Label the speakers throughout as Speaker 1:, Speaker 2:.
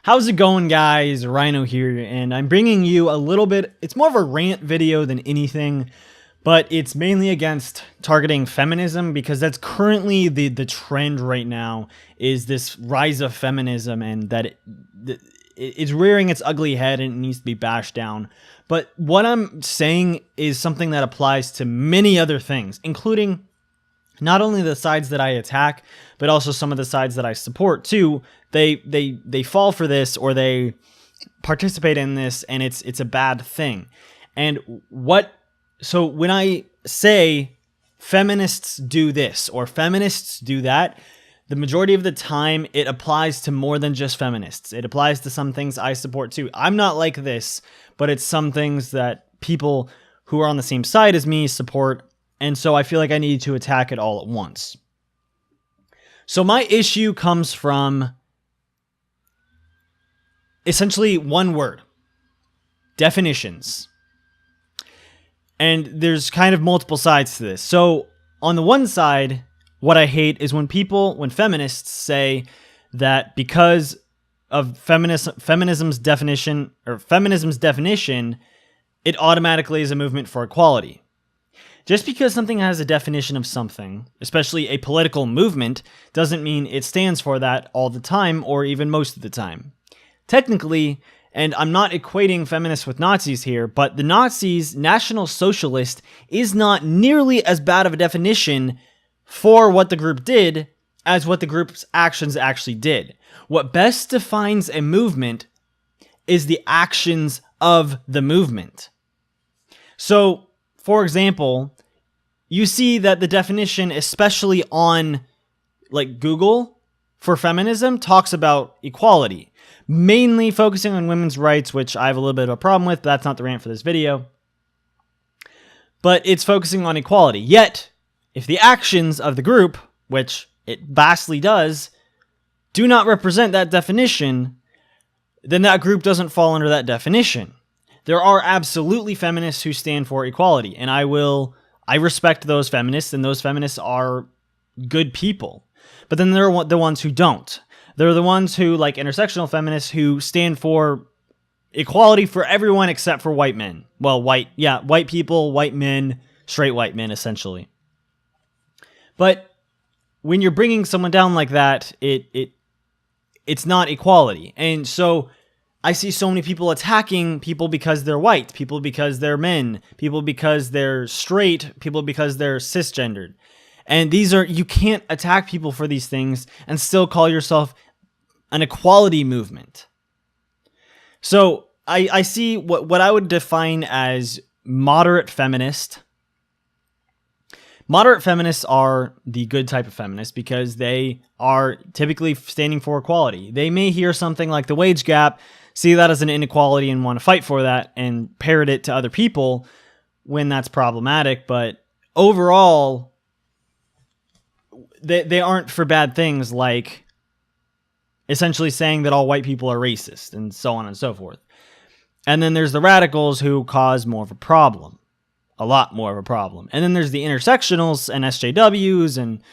Speaker 1: How's it going, guys? Rhino here, and I'm bringing you a little bit, it's more of a rant video than anything, but it's mainly against targeting feminism because that's currently the trend right now, is this rise of feminism, and that it's rearing its ugly head and it needs to be bashed down. But what I'm saying is something that applies to many other things, including not only the sides that I attack, but also some of the sides that I support too. They fall for this, or they participate in this, and it's a bad thing. And so when I say feminists do this or feminists do that, the majority of the time it applies to more than just feminists. It applies to some things I support too. I'm not like this, but it's some things that people who are on the same side as me support. And so I feel like I need to attack it all at once. So my issue comes from essentially one word: definitions. And there's kind of multiple sides to this. So on the one side, what I hate is when feminists say that because of feminism's definition, it automatically is a movement for equality. Just because something has a definition of something, especially a political movement, doesn't mean it stands for that all the time or even most of the time. Technically, and I'm not equating feminists with Nazis here, but the Nazis' National Socialist is not nearly as bad of a definition for what the group did as what the group's actions actually did. What best defines a movement is the actions of the movement. So, for example, you see that the definition, especially on like Google for feminism, talks about equality, mainly focusing on women's rights, which I have a little bit of a problem with, but that's not the rant for this video. But it's focusing on equality. Yet, if the actions of the group, which it vastly does, do not represent that definition, then that group doesn't fall under that definition. There are absolutely feminists who stand for equality, and I respect those feminists, and those feminists are good people. But then there are the ones who don't. They're the ones who, like intersectional feminists, who stand for equality for everyone except for white men. Well, white people, white men, straight white men, essentially. But when you're bringing someone down like that, it's not equality. And so I see so many people attacking people because they're white, people because they're men, people because they're straight, people because they're cisgendered. And you can't attack people for these things and still call yourself an equality movement. So I see what I would define as moderate feminist. Moderate feminists are the good type of feminist because they are typically standing for equality. They may hear something like the wage gap, see that as an inequality, and want to fight for that and parrot it to other people when that's problematic. But overall, they aren't for bad things like essentially saying that all white people are racist and so on and so forth. And then there's the radicals who cause more of a problem. A lot more of a problem. And then there's the intersectionals and SJWs and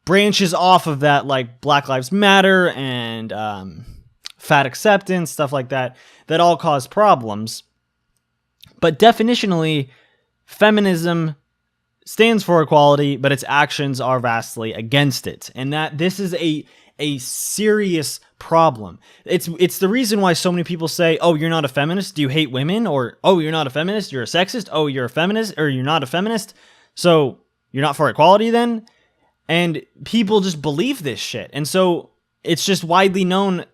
Speaker 1: branches off of that, like Black Lives Matter and fat acceptance, stuff like that, that all cause problems. But definitionally, feminism stands for equality, but its actions are vastly against it. And that this is a serious problem. It's the reason why so many people say, oh, you're not a feminist, do you hate women? Or, oh, you're not a feminist, you're a sexist. Oh, you're a feminist, or you're not a feminist, so you're not for equality then? And people just believe this shit. And so it's just widely known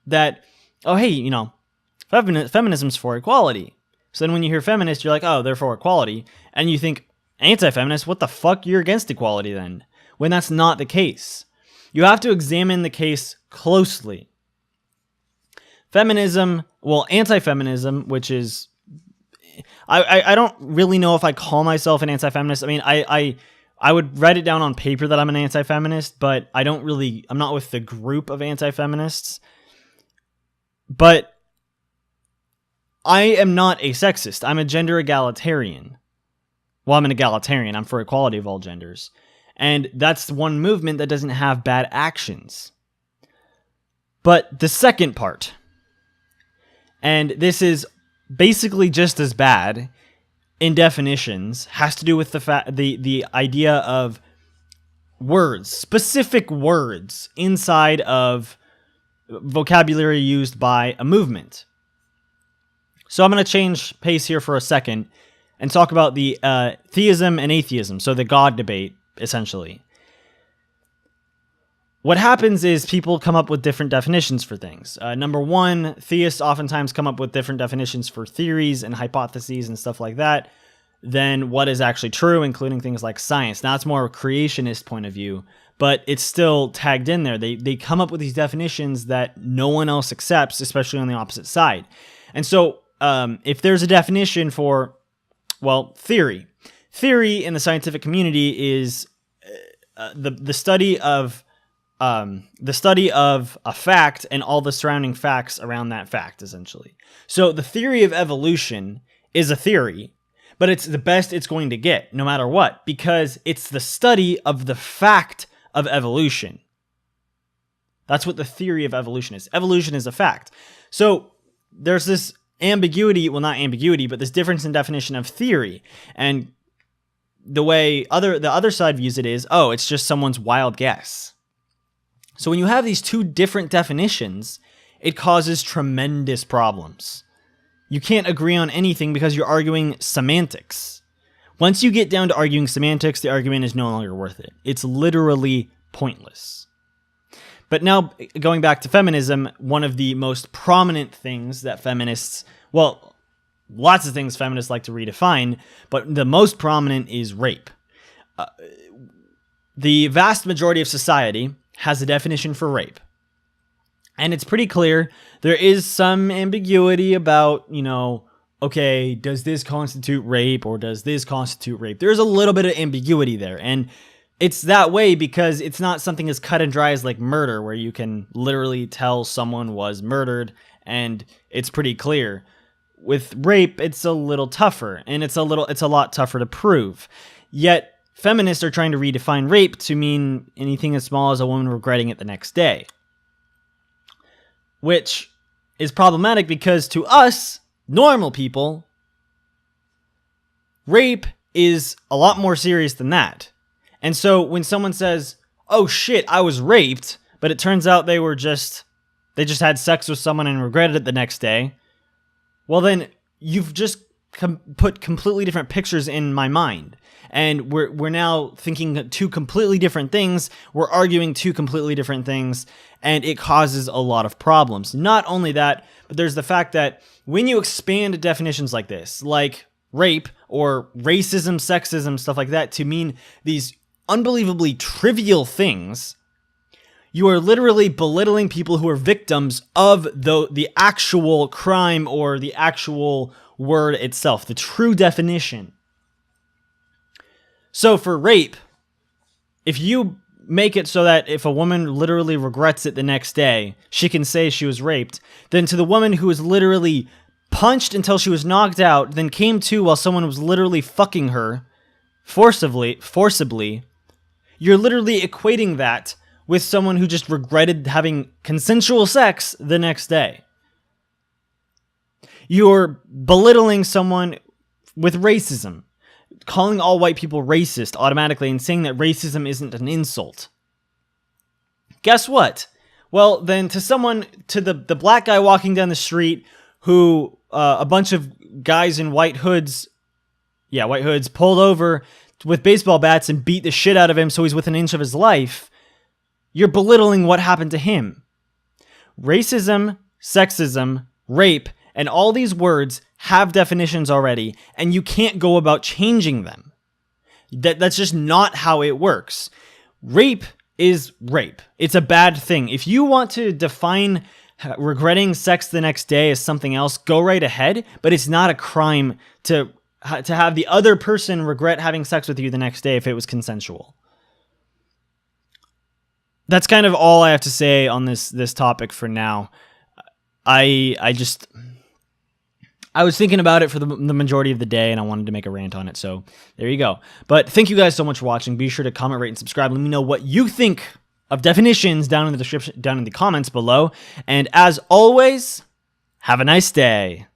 Speaker 1: that, oh, hey, feminism's for equality. So then when you hear feminist, you're like, oh, they're for equality. And you think, anti-feminist, what the fuck, you're against equality then? When that's not the case. You have to examine the case closely. Anti-feminism, which is, I don't really know if I call myself an anti-feminist. I mean, I would write it down on paper that I'm an anti-feminist, but I'm not with the group of anti-feminists. But I am not a sexist. I'm a gender egalitarian. Well, I'm an egalitarian. I'm for equality of all genders. And that's one movement that doesn't have bad actions. But the second part, and this is basically just as bad in definitions, has to do with the idea of words, specific words inside of vocabulary used by a movement. So I'm going to change pace here for a second and talk about the theism and atheism, so the God debate, essentially. What happens is people come up with different definitions for things. Number one, theists oftentimes come up with different definitions for theories and hypotheses and stuff like that than what is actually true, including things like science. Now, it's more a creationist point of view, but it's still tagged in there. They come up with these definitions that no one else accepts, especially on the opposite side. And so if there's a definition for, well, theory in the scientific community is the study of a fact and all the surrounding facts around that fact, essentially. So the theory of evolution is a theory, but it's the best it's going to get, no matter what, because it's the study of the fact of evolution. That's what the theory of evolution is. Evolution is a fact. So there's this ambiguity, well, not ambiguity, but this difference in definition of theory. And the way the other side views it is, oh, it's just someone's wild guess. So when you have these two different definitions, it causes tremendous problems. You can't agree on anything because you're arguing semantics. Once you get down to arguing semantics, the argument is no longer worth it. It's literally pointless. But now, going back to feminism, one of the most prominent things that feminists, well, lots of things feminists like to redefine, but the most prominent is rape. The vast majority of society has a definition for rape. And it's pretty clear. There is some ambiguity about, okay, does this constitute rape or does this constitute rape? There's a little bit of ambiguity there. And it's that way because it's not something as cut and dry as like murder, where you can literally tell someone was murdered and it's pretty clear. With rape, it's a little tougher, and it's a lot tougher to prove. Yet feminists are trying to redefine rape to mean anything as small as a woman regretting it the next day. Which is problematic because to us, normal people, rape is a lot more serious than that. And so when someone says, oh shit, I was raped, but it turns out they just had sex with someone and regretted it the next day, well then you've just put completely different pictures in my mind. And we're now thinking two completely different things. We're arguing two completely different things, and it causes a lot of problems. Not only that, but there's the fact that when you expand definitions like this, like rape or racism, sexism, stuff like that, to mean these unbelievably trivial things, you are literally belittling people who are victims of the actual crime or the actual word itself, the true definition. So for rape, if you make it so that if a woman literally regrets it the next day, she can say she was raped, then to the woman who was literally punched until she was knocked out, then came to while someone was literally fucking her forcibly, you're literally equating that with someone who just regretted having consensual sex the next day. You're belittling someone with racism, calling all white people racist automatically and saying that racism isn't an insult. Guess what? Well, then to the black guy walking down the street who a bunch of guys in white hoods pulled over with baseball bats and beat the shit out of him so he's within an inch of his life, you're belittling what happened to him. Racism, sexism, rape, and all these words have definitions already, and you can't go about changing them. That's just not how it works. Rape is rape. It's a bad thing. If you want to define regretting sex the next day as something else, go right ahead, but it's not a crime to have the other person regret having sex with you the next day if it was consensual. That's kind of all I have to say on this topic for now. I was thinking about it for the majority of the day, and I wanted to make a rant on it, so there you go. But thank you guys so much for watching. Be sure to comment, rate, and subscribe. Let me know what you think of definitions down in the description, down in the comments below. And as always, have a nice day.